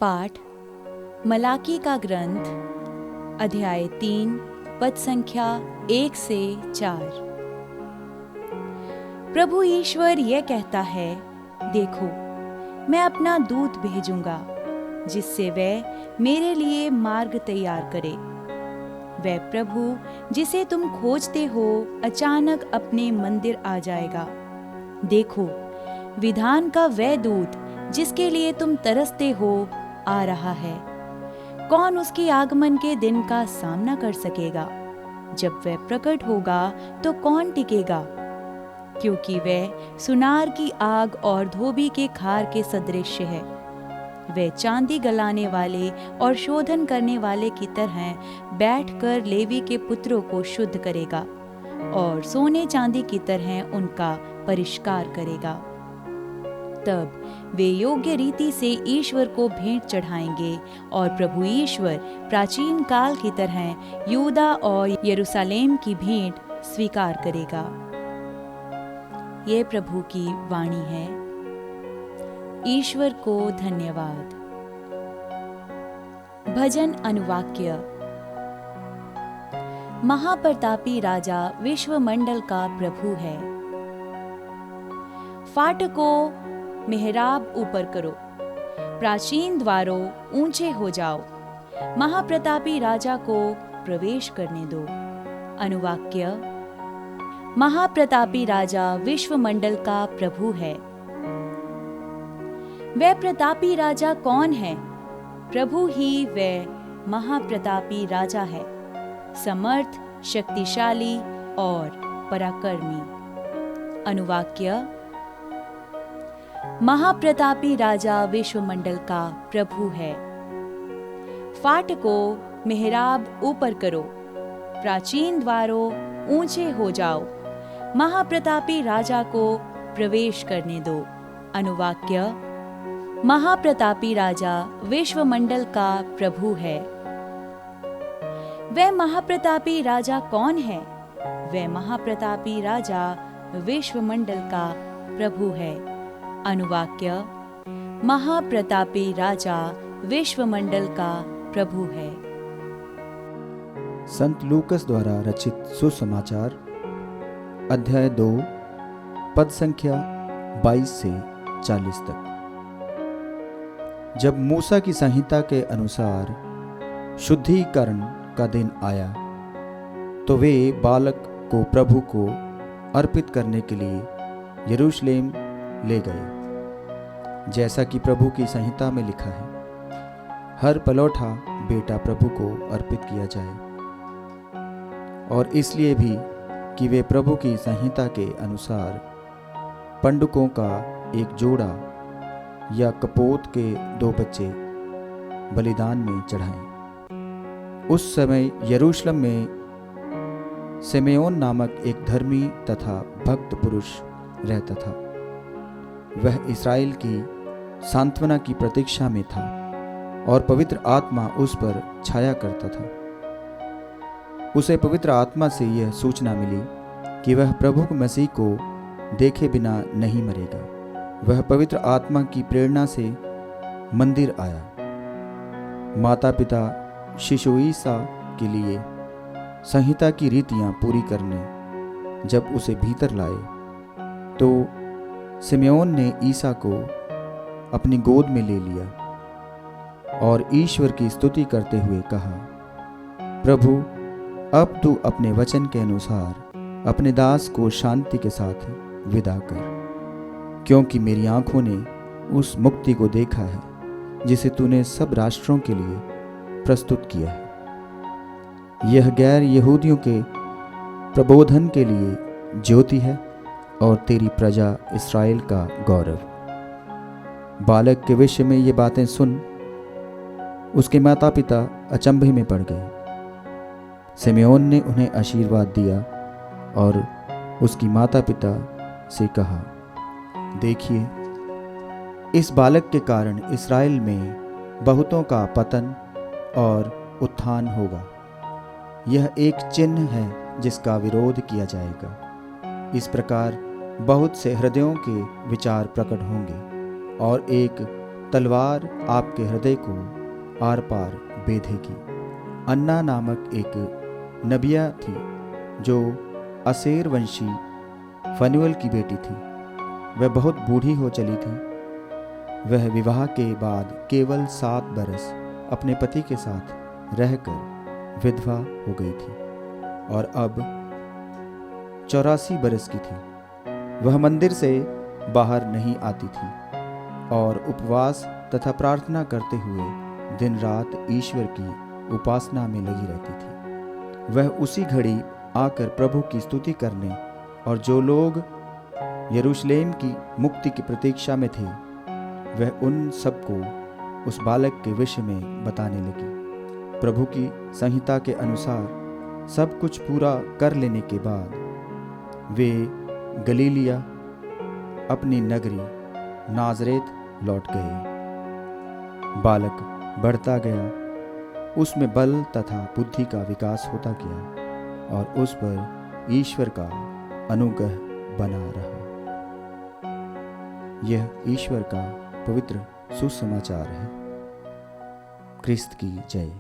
पाठ मलाकी का ग्रंथ अध्याय 3 पद संख्या 1 से 4। प्रभु ईश्वर यह कहता है, देखो मैं अपना दूत भेजूंगा जिससे वह मेरे लिए मार्ग तैयार करे। वह प्रभु जिसे तुम खोजते हो अचानक अपने मंदिर आ जाएगा। देखो विधान का वह दूत जिसके लिए तुम तरसते हो आ रहा है। कौन उसकी आगमन के दिन का सामना कर सकेगा? जब वह प्रकट होगा तो कौन टिकेगा? क्योंकि वह सुनार की आग और धोबी के खार के सदृश है। वह चांदी गलाने वाले और शोधन करने वाले की तरह बैठकर लेवी के पुत्रों को शुद्ध करेगा और सोने चांदी की तरह उनका परिष्कार करेगा। तब वे योग्य रीति से ईश्वर को भेंट चढ़ाएंगे और प्रभु ईश्वर प्राचीन काल की तरह यूदा और यरूशलेम की भेंट स्वीकार करेगा। ये प्रभु की वाणी है। ईश्वर को धन्यवाद। भजन अनुवाक्य। महाप्रतापी राजा विश्वमंडल का प्रभु है। फाटकों मेहराब ऊपर करो, प्राचीन द्वारों ऊंचे हो जाओ, महाप्रतापी राजा को प्रवेश करने दो। अनुवाक्य। महाप्रतापी राजा विश्वमंडल का प्रभु है। वह प्रतापी राजा कौन है? प्रभु ही वह महाप्रतापी राजा है, समर्थ, शक्तिशाली और पराक्रमी। अनुवाक्य। महाप्रतापी राजा विश्वमंडल का प्रभु है। फाटकों मेहराब ऊपर करो, प्राचीन द्वारों ऊंचे हो जाओ, महाप्रतापी राजा को प्रवेश करने दो। अनुवाक्य। महाप्रतापी राजा विश्वमंडल का प्रभु है। वह महाप्रतापी राजा कौन है? वह महाप्रतापी राजा विश्वमंडल का प्रभु है। अनुवाक्य। महाप्रतापी राजा विश्वमंडल का प्रभु है। संत लूकस द्वारा रचित सुसमाचार अध्याय 2 पद संख्या 22 से 40 तक। जब मूसा की संहिता के अनुसार शुद्धिकरण का दिन आया तो वे बालक को प्रभु को अर्पित करने के लिए यरूशलेम ले गए। जैसा कि प्रभु की संहिता में लिखा है, हर पलौठा बेटा प्रभु को अर्पित किया जाए। और इसलिए भी कि वे प्रभु की संहिता के अनुसार पंडुकों का एक जोड़ा या कपोत के 2 बच्चे बलिदान में चढ़ाएं। उस समय यरूशलेम में सिमेओन नामक एक धर्मी तथा भक्त पुरुष रहता था। वह इस्राएल की सांत्वना की प्रतीक्षा में था और पवित्र आत्मा उस पर छाया करता था। उसे पवित्र आत्मा से यह सूचना मिली कि वह प्रभु मसीह को देखे बिना नहीं मरेगा। वह पवित्र आत्मा की प्रेरणा से मंदिर आया। माता पिता शिशु ईसा के लिए संहिता की रीतियां पूरी करने जब उसे भीतर लाए तो सिमेओन ने ईसा को अपनी गोद में ले लिया और ईश्वर की स्तुति करते हुए कहा, प्रभु अब तू अपने वचन के अनुसार अपने दास को शांति के साथ विदा कर, क्योंकि मेरी आंखों ने उस मुक्ति को देखा है जिसे तूने सब राष्ट्रों के लिए प्रस्तुत किया है। यह गैर यहूदियों के प्रबोधन के लिए ज्योति है और तेरी प्रजा इस्राएल का गौरव। बालक के विषय में ये बातें सुन उसके माता पिता अचंभे में पड़ गए। सिमेओन ने उन्हें आशीर्वाद दिया और उसकी माता पिता से कहा, देखिए इस बालक के कारण इस्राएल में बहुतों का पतन और उत्थान होगा। यह एक चिन्ह है जिसका विरोध किया जाएगा। इस प्रकार बहुत से हृदयों के विचार प्रकट होंगे और एक तलवार आपके हृदय को आर पार बेधेगी। अन्ना नामक एक नबिया थी जो असेर वंशी फनुएल की बेटी थी। वह बहुत बूढ़ी हो चली थी। वह विवाह के बाद केवल 7 बरस अपने पति के साथ रहकर विधवा हो गई थी और अब 84 बरस की थी। वह मंदिर से बाहर नहीं आती थी और उपवास तथा प्रार्थना करते हुए दिन रात ईश्वर की उपासना में लगी रहती थी। वह उसी घड़ी आकर प्रभु की स्तुति करने और जो लोग यरूशलेम की मुक्ति की प्रतीक्षा में थे वह उन सबको उस बालक के विषय में बताने लगी। प्रभु की संहिता के अनुसार सब कुछ पूरा कर लेने के बाद वे गलीलिया अपनी नगरी नाजरेत लौट गए। बालक बढ़ता गया, उसमें बल तथा बुद्धि का विकास होता गया और उस पर ईश्वर का अनुग्रह बना रहा। यह ईश्वर का पवित्र सुसमाचार है। क्रिस्त की जय।